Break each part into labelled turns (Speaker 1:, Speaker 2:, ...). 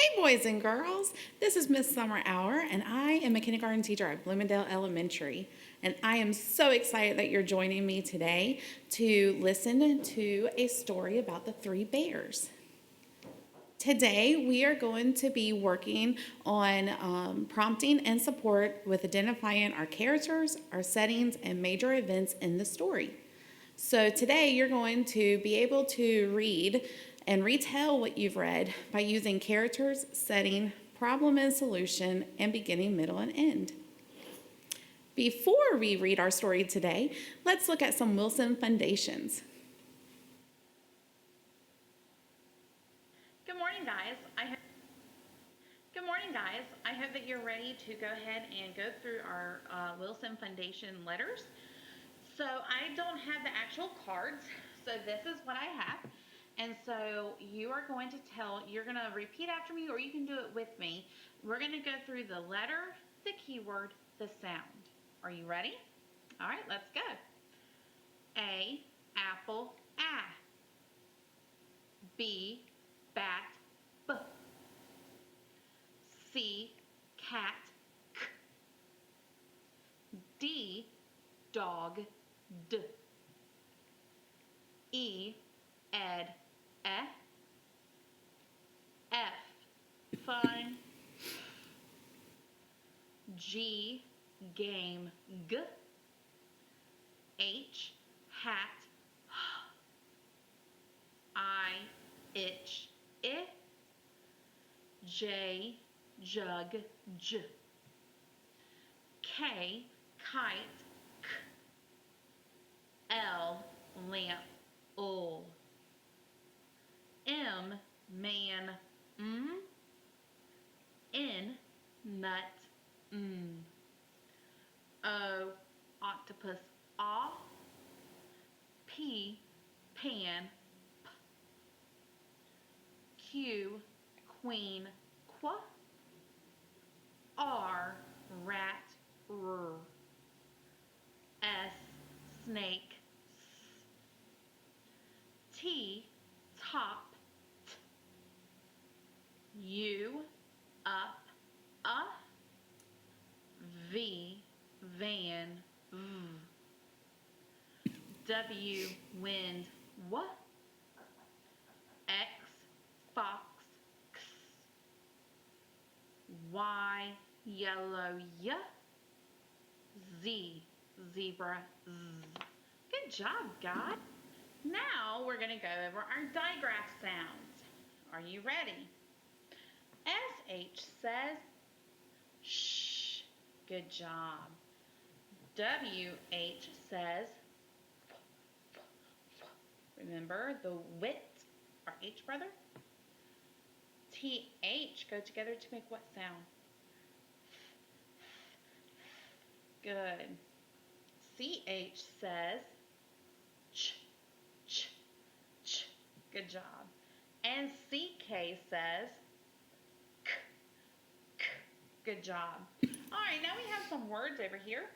Speaker 1: Hey, boys and girls. This is Miss Summerour, and I am a kindergarten teacher at Bloomingdale Elementary. And I am so excited that you're joining me today to listen to a story about the three bears. Today, we are going to be working on prompting and support with identifying our characters, our settings, and major events in the story. So today, you're going to be able to read and retell what you've read by using characters, setting, problem and solution, and beginning, middle, and end. Before we read our story today, let's look at some Wilson foundations.
Speaker 2: Good morning, guys. I hope that you're ready to go ahead and go through our Wilson Foundation letters. So I don't have the actual cards, so this is what I have. And so you're going to repeat after me, or you can do it with me. We're going to go through the letter, the keyword, the sound. Are you ready? All right, let's go. A, apple, A. B, bat, B. C, cat, K. D, dog, D. E, ed, E. F, fun. G, game, G. H, hat, I, itch, I. J, jug, J. K, kite, K. L, lamp, L. M, man, M. N, nut, N. O, octopus, O. P, pan, P. Q, queen, Qu. R, rat, R. S, snake, S. T, top, T. U, up, V, van, V. W, wind, W. X, fox, X. Y, yellow, Y. Z, zebra, Z. Good job, guys. Now we're going to go over our digraph sounds. Are you ready? SH says shh. Good job. WH says remember the wit, our H brother. TH go together to make what sound? Good. CH says ch, ch, ch. Good job. And CK says k, k. Good job. All right, now we have some words over here.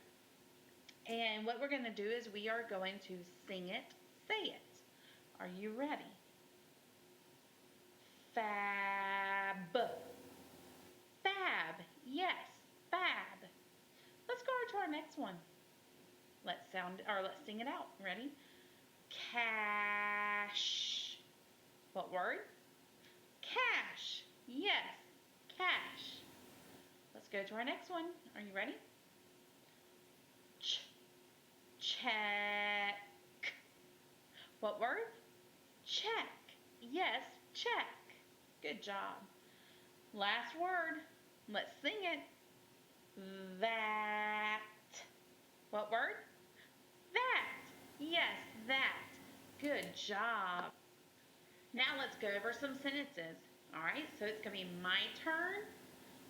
Speaker 2: And what we're going to do is we are going to sing it, say it. Are you ready? Fab. Fab. Yes, fab. Let's go to our next one. Let's sing it out. Ready? Cash. What word? Cash. Yes, cash. Let's go to our next one. Are you ready? Check. What word? Check. Yes, check. Good job. Last word. Let's sing it. That. What word? That. Yes, that. Good job. Now let's go over some sentences. All right, so it's going to be my turn,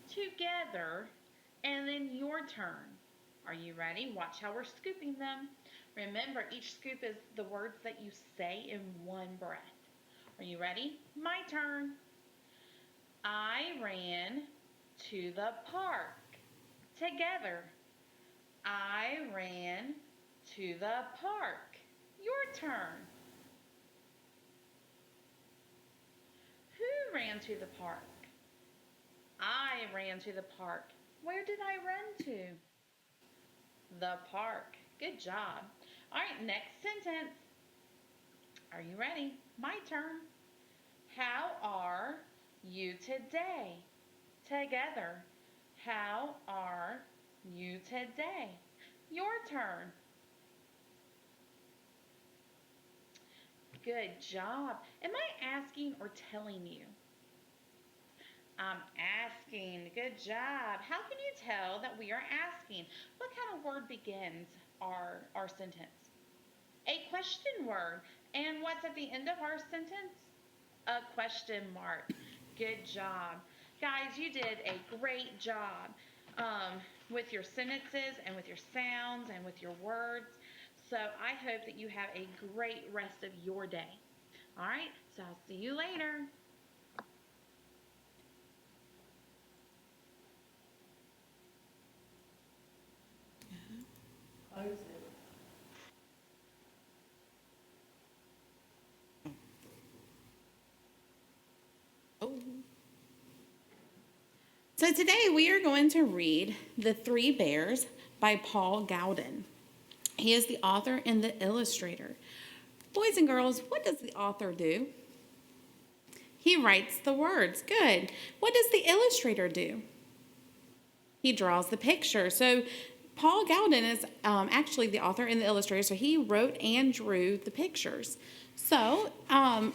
Speaker 2: together, and then your turn. Are you ready? Watch how we're scooping them. Remember, each scoop is the words that you say in one breath. Are you ready? My turn. I ran to the park. Together. I ran to the park. Your turn. Who ran to the park? I ran to the park. Where did I run to? The park. Good job. All right, next sentence. Are you ready? My turn. How are you today? Together. How are you today? Your turn. Good job. Am I asking or telling you? I'm asking. Good job. How can you tell that we are asking? What kind of word begins our sentence? A question word. And what's at the end of our sentence? A question mark. Good job. Guys, you did a great job with your sentences and with your sounds and with your words. So I hope that you have a great rest of your day. All right, so I'll see you later.
Speaker 3: Close it.
Speaker 1: Oh. So today we are going to read The Three Bears by Paul Gauden. He is the author and the illustrator. Boys and girls, what does the author do? He writes the words. Good. What does the illustrator do? He draws the picture. So Paul Gauden is actually the author and the illustrator, so he wrote and drew the pictures. So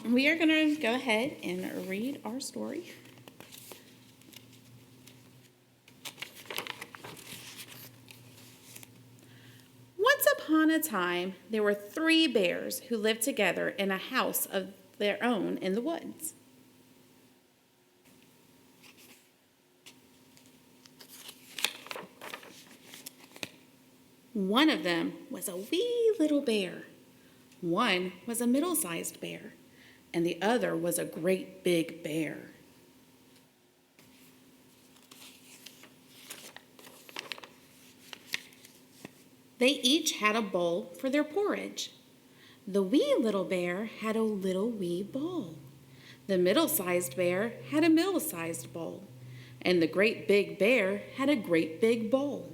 Speaker 1: we are going to go ahead and read our story. Once upon a time, there were three bears who lived together in a house of their own in the woods. One of them was a wee little bear. One was a middle-sized bear, and the other was a great big bear. They each had a bowl for their porridge. The wee little bear had a little wee bowl. The middle-sized bear had a middle-sized bowl, and the great big bear had a great big bowl.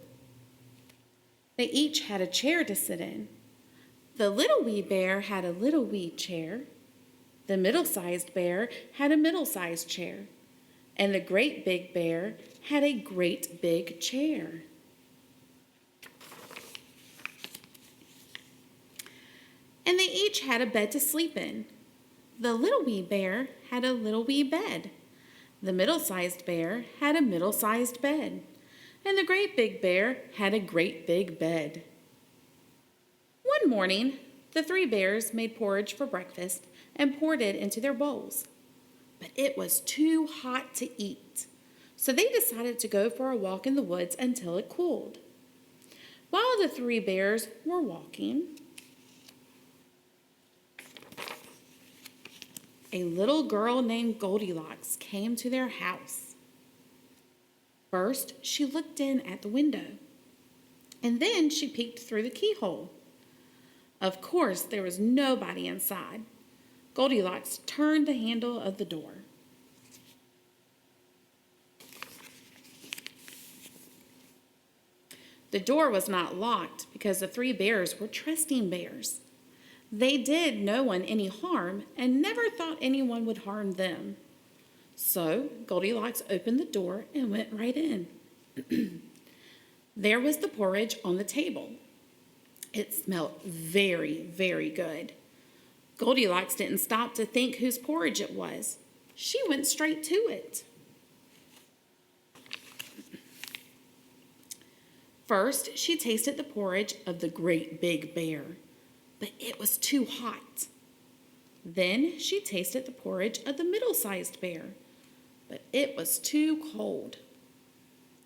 Speaker 1: They each had a chair to sit in. The little wee bear had a little wee chair. The middle-sized bear had a middle-sized chair. And the great big bear had a great big chair. And they each had a bed to sleep in. The little wee bear had a little wee bed. The middle-sized bear had a middle-sized bed. And the great big bear had a great big bed. One morning, the three bears made porridge for breakfast and poured it into their bowls. But it was too hot to eat, so they decided to go for a walk in the woods until it cooled. While the three bears were walking, a little girl named Goldilocks came to their house. First, she looked in at the window, and then she peeked through the keyhole. Of course, there was nobody inside. Goldilocks turned the handle of the door. The door was not locked because the three bears were trusting bears. They did no one any harm and never thought anyone would harm them. So Goldilocks opened the door and went right in. There was the porridge on the table. It smelled very, very good. Goldilocks didn't stop to think whose porridge it was. She went straight to it. First, she tasted the porridge of the great big bear, but it was too hot. Then she tasted the porridge of the middle-sized bear, but it was too cold.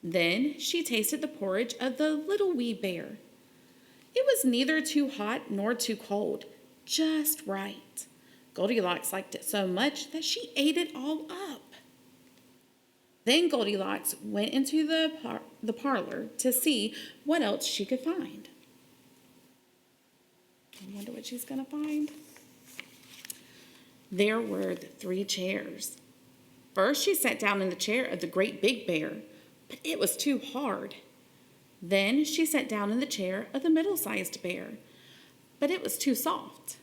Speaker 1: Then she tasted the porridge of the little wee bear. It was neither too hot nor too cold, just right. Goldilocks liked it so much that she ate it all up. Then Goldilocks went into the parlor to see what else she could find. I wonder what she's going to find. There were the three chairs. First, she sat down in the chair of the great big bear, but it was too hard. Then she sat down in the chair of the middle-sized bear, but it was too soft.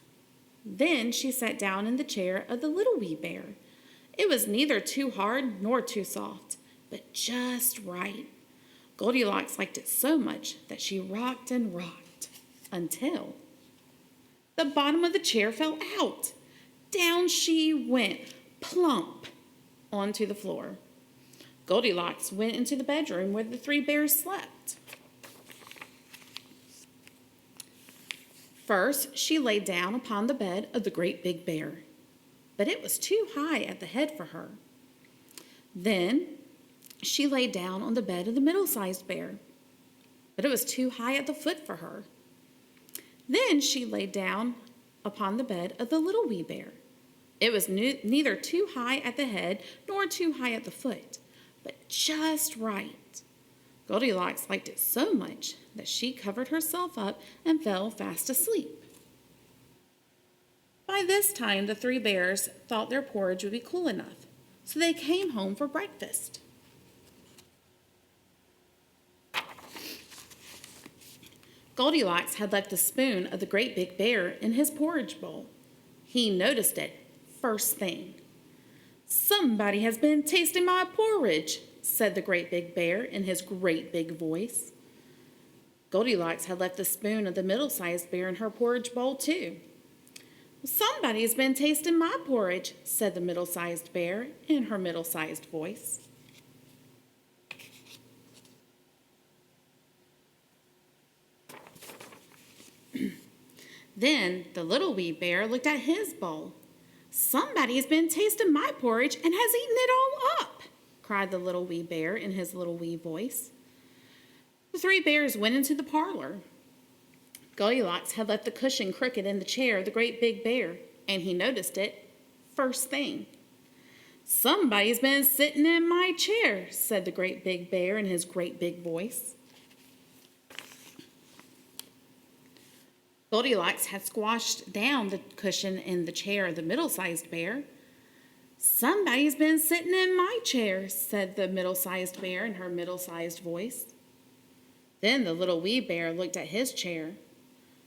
Speaker 1: Then she sat down in the chair of the little wee bear. It was neither too hard nor too soft, but just right. Goldilocks liked it so much that she rocked and rocked until the bottom of the chair fell out. Down she went, plump, onto the floor. Goldilocks went into the bedroom where the three bears slept. First, she lay down upon the bed of the great big bear, but it was too high at the head for her. Then she lay down on the bed of the middle-sized bear, but it was too high at the foot for her. Then she lay down upon the bed of the little wee bear. It was neither too high at the head nor too high at the foot, but just right. Goldilocks liked it so much that she covered herself up and fell fast asleep. By this time, the three bears thought their porridge would be cool enough, so they came home for breakfast. Goldilocks had left the spoon of the great big bear in his porridge bowl. He noticed it first thing. "Somebody has been tasting my porridge," said the great big bear in his great big voice. Goldilocks had left the spoon of the middle-sized bear in her porridge bowl too. "Somebody has been tasting my porridge," said the middle-sized bear in her middle-sized voice. Then the little wee bear looked at his bowl. "Somebody has been tasting my porridge and has eaten it all up," cried the little wee bear in his little wee voice. The three bears went into the parlor. Goldilocks had left the cushion crooked in the chair of the great big bear, and he noticed it first thing. "Somebody's been sitting in my chair," said the great big bear in his great big voice. Goldilocks had squashed down the cushion in the chair of the middle-sized bear. "Somebody's been sitting in my chair," said the middle-sized bear in her middle-sized voice. Then the little wee bear looked at his chair.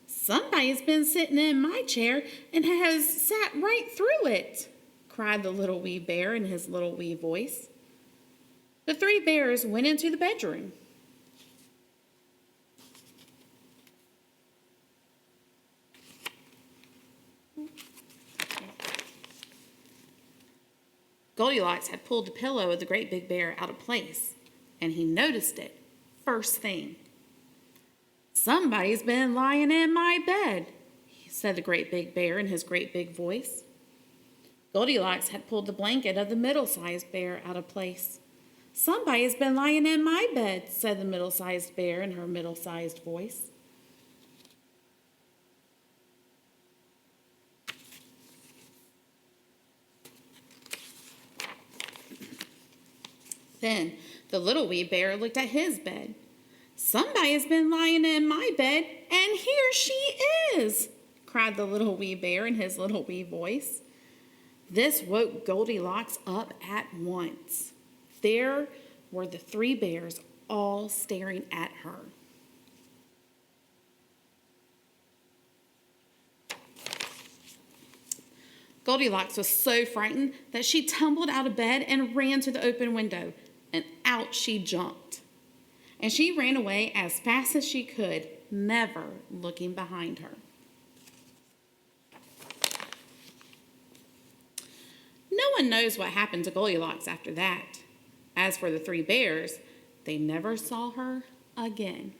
Speaker 1: "Somebody's been sitting in my chair and has sat right through it," cried the little wee bear in his little wee voice. The three bears went into the bedroom. Goldilocks had pulled the pillow of the great big bear out of place, and he noticed it first thing. "Somebody's been lying in my bed," said the great big bear in his great big voice. Goldilocks had pulled the blanket of the middle-sized bear out of place. "Somebody's been lying in my bed," said the middle-sized bear in her middle-sized voice. Then the little wee bear looked at his bed. "Somebody has been lying in my bed, and here she is," cried the little wee bear in his little wee voice. This woke Goldilocks up at once. There were the three bears all staring at her. Goldilocks was so frightened that she tumbled out of bed and ran to the open window, and out she jumped. And she ran away as fast as she could, never looking behind her. No one knows what happened to Goldilocks after that. As for the three bears, they never saw her again.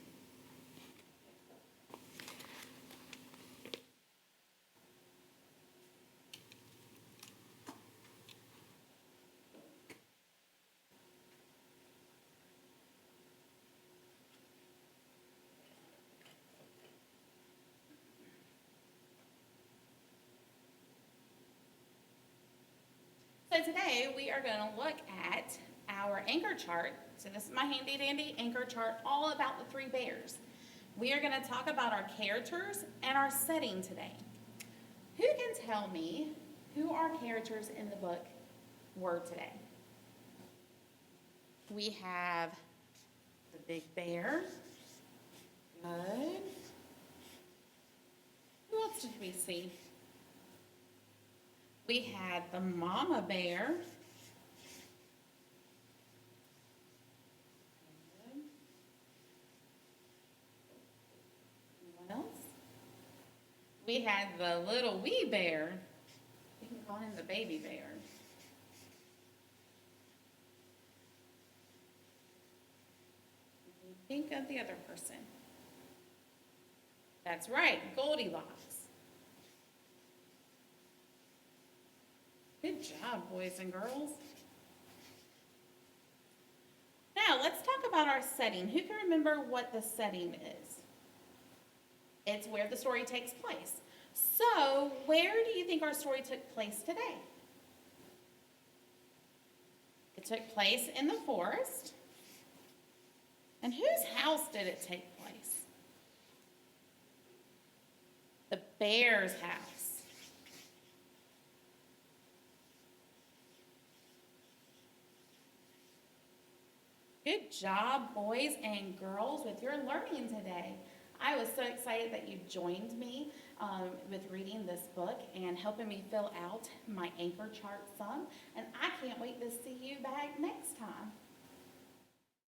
Speaker 1: So today we are going to look at our anchor chart. So this is my handy dandy anchor chart all about the three bears. We are going to talk about our characters and our setting today. Who can tell me who our characters in the book were today? We have the big bear. Good. Who else did we see? We had the mama bear. Good. What else? We had the little wee bear. We can call him the baby bear. Think of the other person. That's right, Goldilocks. Good job, boys and girls. Now, let's talk about our setting. Who can remember what the setting is? It's where the story takes place. So, where do you think our story took place today? It took place in the forest. And whose house did it take place? The bear's house. Good job, boys and girls, with your learning today. I was so excited that you joined me with reading this book and helping me fill out my anchor chart some. And I can't wait to see you back next time.